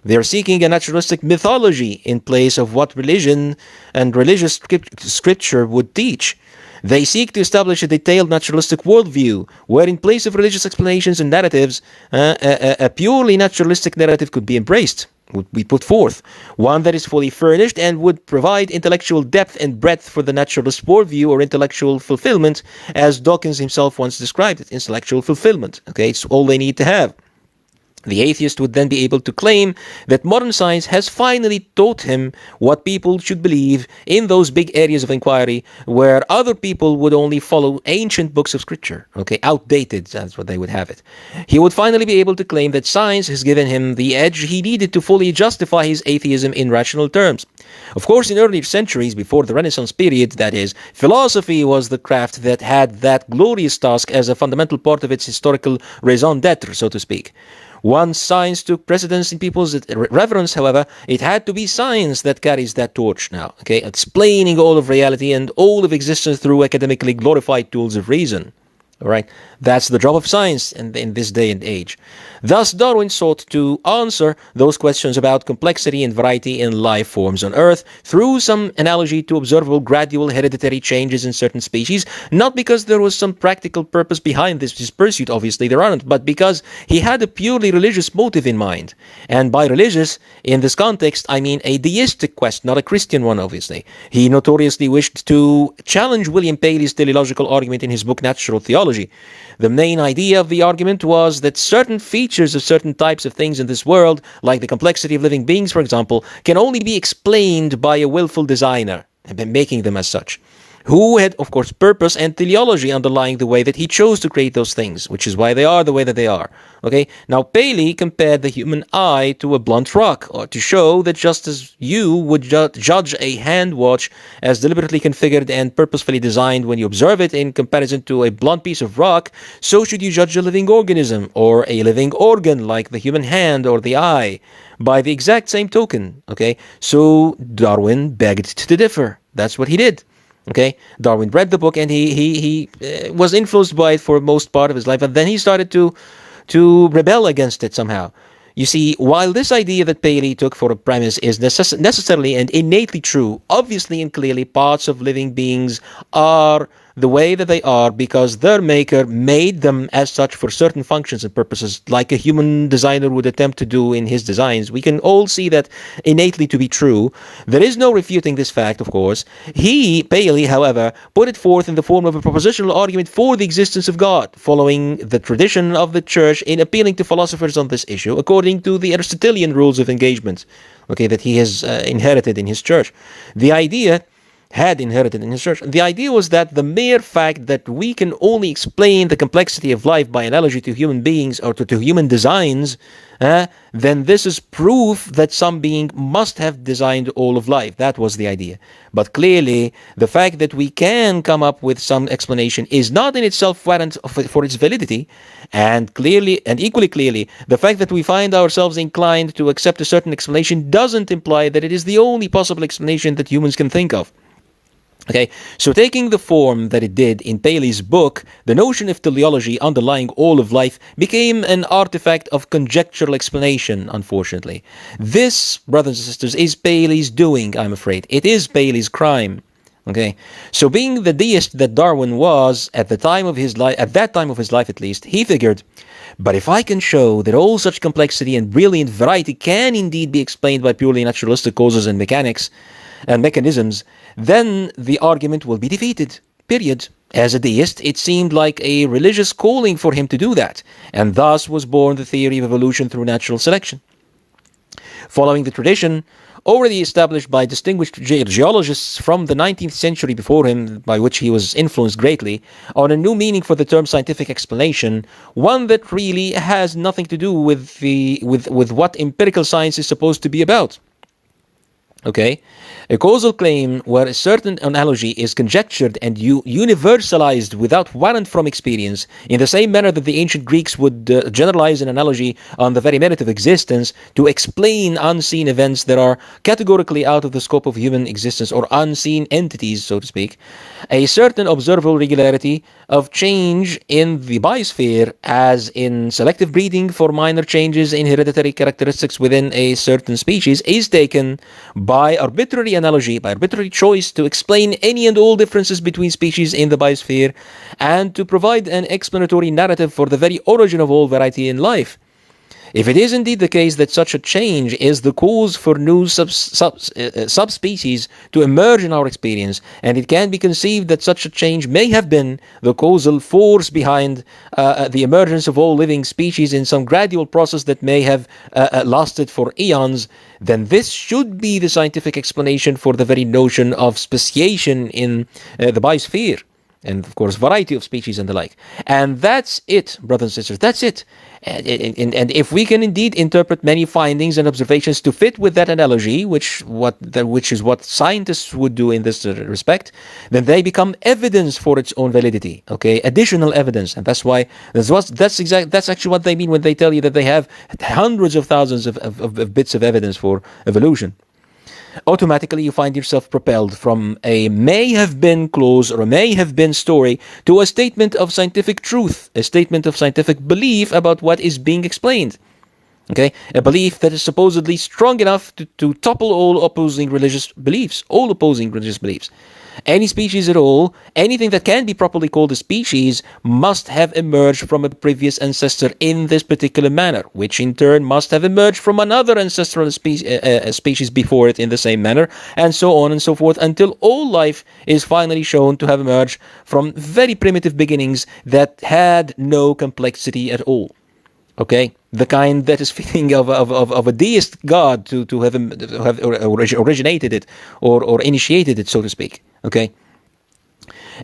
They are seeking a naturalistic mythology in place of what religion and religious scripture would teach. They seek to establish a detailed naturalistic worldview, where in place of religious explanations and narratives, a purely naturalistic narrative could be embraced, would be put forth, one that is fully furnished and would provide intellectual depth and breadth for the naturalist worldview or intellectual fulfillment, as Dawkins himself once described it, intellectual fulfillment. Okay, it's all they need to have. The atheist would then be able to claim that modern science has finally taught him what people should believe in those big areas of inquiry where other people would only follow ancient books of scripture. Okay, outdated, that's what they would have it. He would finally be able to claim that science has given him the edge he needed to fully justify his atheism in rational terms. Of course, in earlier centuries, before the Renaissance period, that is, philosophy was the craft that had that glorious task as a fundamental part of its historical raison d'etre, so to speak. Once science took precedence in people's reverence, however, it had to be science that carries that torch now, okay, explaining all of reality and all of existence through academically glorified tools of reason. All right, that's the job of science in this day and age. Thus, Darwin sought to answer those questions about complexity and variety in life forms on Earth through some analogy to observable gradual hereditary changes in certain species, not because there was some practical purpose behind this pursuit, obviously there aren't, but because he had a purely religious motive in mind. And by religious, in this context, I mean a deistic quest, not a Christian one, obviously. He notoriously wished to challenge William Paley's teleological argument in his book Natural Theology. The main idea of the argument was that certain features of certain types of things in this world, like the complexity of living beings, for example, can only be explained by a willful designer, making them as such, who had, of course, purpose and teleology underlying the way that he chose to create those things, which is why they are the way that they are. Okay, now Paley compared the human eye to a blunt rock, or to show that just as you would judge a hand watch as deliberately configured and purposefully designed when you observe it in comparison to a blunt piece of rock, so should you judge a living organism or a living organ like the human hand or the eye by the exact same token. Okay, so Darwin begged to differ. That's what he did. Okay, Darwin read the book and he was influenced by it for most part of his life, and then he started to rebel against it somehow. You see, while this idea that Paley took for a premise is necessarily and innately true, obviously and clearly parts of living beings are the way that they are because their maker made them as such for certain functions and purposes, like a human designer would attempt to do in his designs. We can all see that innately to be true. There is no refuting this fact, of course. Paley, however, put it forth in the form of a propositional argument for the existence of God, following the tradition of the church in appealing to philosophers on this issue, according to the Aristotelian rules of engagement, okay, that he has inherited in his church. The idea had inherited in his church. The idea was that the mere fact that we can only explain the complexity of life by analogy to human beings or to human designs, then this is proof that some being must have designed all of life. That was the idea. But clearly, the fact that we can come up with some explanation is not in itself warrant for its validity. And equally clearly, the fact that we find ourselves inclined to accept a certain explanation doesn't imply that it is the only possible explanation that humans can think of. Okay, so taking the form that it did in Paley's book, the notion of teleology underlying all of life became an artifact of conjectural explanation, unfortunately. This, brothers and sisters, is Paley's doing, I'm afraid. It is Paley's crime. Okay, so being the deist that Darwin was at that time of his life at least, he figured, but if I can show that all such complexity and brilliant variety can indeed be explained by purely naturalistic causes and mechanics and mechanisms, then the argument will be defeated, period. As a deist, it seemed like a religious calling for him to do that, and thus was born the theory of evolution through natural selection. Following the tradition already established by distinguished geologists from the 19th century before him, by which he was influenced greatly, on a new meaning for the term scientific explanation, one that really has nothing to do with what empirical science is supposed to be about. Okay, a causal claim where a certain analogy is conjectured and universalized without warrant from experience, in the same manner that the ancient Greeks would generalize an analogy on the very merit of existence to explain unseen events that are categorically out of the scope of human existence, or unseen entities, so to speak. A certain observable regularity of change in the biosphere, as in selective breeding for minor changes in hereditary characteristics within a certain species, is taken by arbitrary analogy, by arbitrary choice, to explain any and all differences between species in the biosphere and to provide an explanatory narrative for the very origin of all variety in life. If it is indeed the case that such a change is the cause for new subspecies to emerge in our experience, and it can be conceived that such a change may have been the causal force behind the emergence of all living species in some gradual process that may have lasted for eons, then this should be the scientific explanation for the very notion of speciation in the biosphere, and of course variety of species and the like. And that's it, brothers and sisters, that's it. And if we can indeed interpret many findings and observations to fit with that analogy, which is what scientists would do in this respect, then they become evidence for its own validity. Okay, additional evidence, and that's actually what they mean when they tell you that they have hundreds of thousands of bits of evidence for evolution. Automatically you find yourself propelled from a may have been clause or a may have been story to a statement of scientific truth, a statement of scientific belief about what is being explained. Okay, a belief that is supposedly strong enough to topple all opposing religious beliefs. Any species at all, anything that can be properly called a species, must have emerged from a previous ancestor in this particular manner, which in turn must have emerged from another ancestral species before it in the same manner, and so on and so forth, until all life is finally shown to have emerged from very primitive beginnings that had no complexity at all. Okay, the kind that is fitting of a deist god to have originated it or initiated it, so to speak. Okay,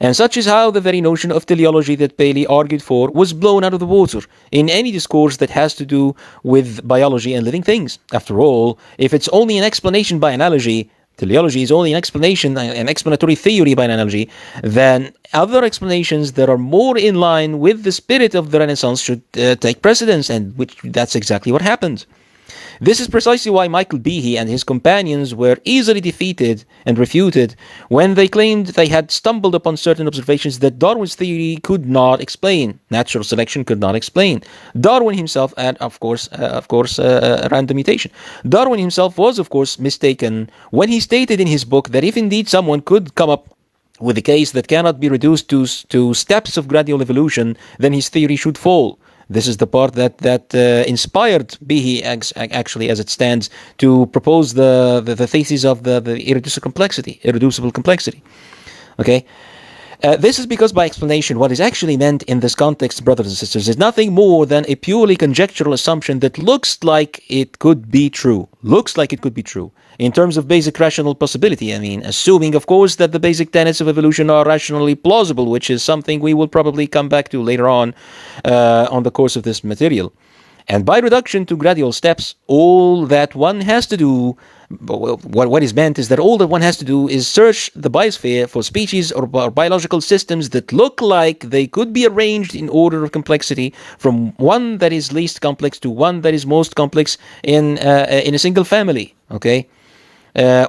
and such is how the very notion of teleology that Paley argued for was blown out of the water in any discourse that has to do with biology and living things. After all, if it's only an explanation by analogy, teleology is only an explanation, an explanatory theory by analogy, then other explanations that are more in line with the spirit of the Renaissance should take precedence, and that's exactly what happened. This is precisely why Michael Behe and his companions were easily defeated and refuted when they claimed they had stumbled upon certain observations that Darwin's theory could not explain, natural selection could not explain. Darwin himself, and of course, random mutation. Darwin himself was, of course, mistaken when he stated in his book that if indeed someone could come up with a case that cannot be reduced to steps of gradual evolution, then his theory should fall. This is the part that inspired Behe, actually, as it stands, to propose the thesis of the irreducible complexity. Okay, This is because by explanation, what is actually meant in this context, brothers and sisters, is nothing more than a purely conjectural assumption that looks like it could be true. Looks like it could be true. In terms of basic rational possibility, I mean, assuming, of course, that the basic tenets of evolution are rationally plausible, which is something we will probably come back to later on the course of this material. And by reduction to gradual steps, all that one has to do, what is meant is that all that one has to do is search the biosphere for species or biological systems that look like they could be arranged in order of complexity from one that is least complex to one that is most complex in a single family. Okay.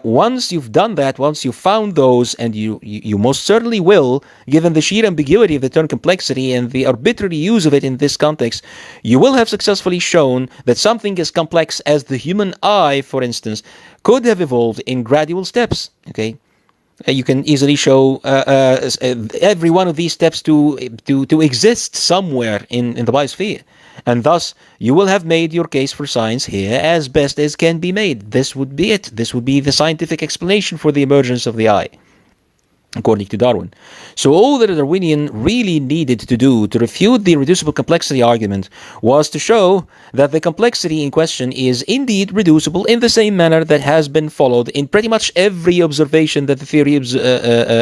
Once you've done that, once you've found those, and you most certainly will, given the sheer ambiguity of the term complexity and the arbitrary use of it in this context, you will have successfully shown that something as complex as the human eye, for instance, could have evolved in gradual steps. Okay, you can easily show every one of these steps to exist somewhere in the biosphere. And thus, you will have made your case for science here as best as can be made. This would be it. This would be the scientific explanation for the emergence of the eye, according to Darwin. So all that a Darwinian really needed to do to refute the irreducible complexity argument was to show that the complexity in question is indeed reducible in the same manner that has been followed in pretty much every observation that the theory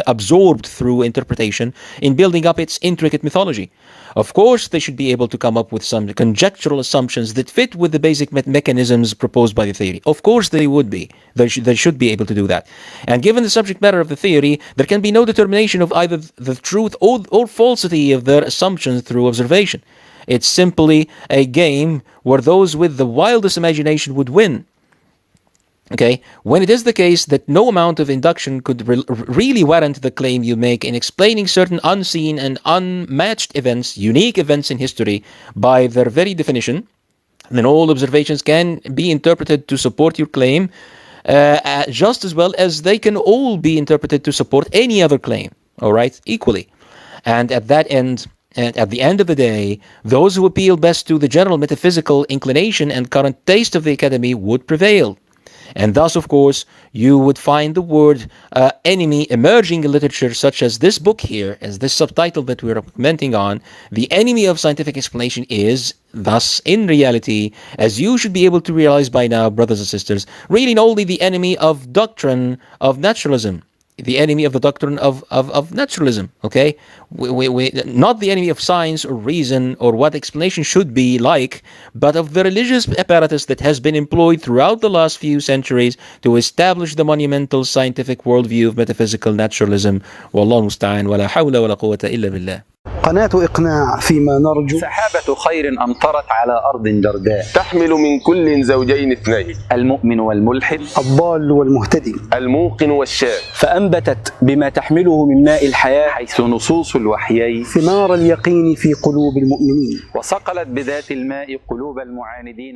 absorbed through interpretation in building up its intricate mythology. Of course, they should be able to come up with some conjectural assumptions that fit with the basic mechanisms proposed by the theory. Of course, they would be. They should be able to do that. And given the subject matter of the theory, there can be no determination of either the truth or falsity of their assumptions through observation. It's simply a game where those with the wildest imagination would win. Okay, when it is the case that no amount of induction could really warrant the claim you make in explaining certain unseen and unmatched events, unique events in history, by their very definition, then all observations can be interpreted to support your claim just as well as they can all be interpreted to support any other claim, all right, equally. And at that end, and at the end of the day, those who appeal best to the general metaphysical inclination and current taste of the academy would prevail. And thus, of course, you would find the word enemy emerging in literature such as this book here, as this subtitle that we're commenting on. The enemy of scientific explanation is, thus, in reality, as you should be able to realize by now, brothers and sisters, really only the enemy of doctrine of naturalism. The enemy of the doctrine of naturalism, okay? We not the enemy of science or reason or what explanation should be like, but of the religious apparatus that has been employed throughout the last few centuries to establish the monumental scientific worldview of metaphysical naturalism. Wallahu musta'an, wa la hawla wa la quwwata illa billah. قناة إقناع فيما نرجو سحابة خير أمطرت على أرض جرداء تحمل من كل زوجين اثنين المؤمن والملحد الضال والمهتدي الموقن والشاك فأنبتت بما تحمله من ماء الحياة حيث نصوص الوحيين ثمار اليقين في قلوب المؤمنين وصقلت بذات الماء قلوب المعاندين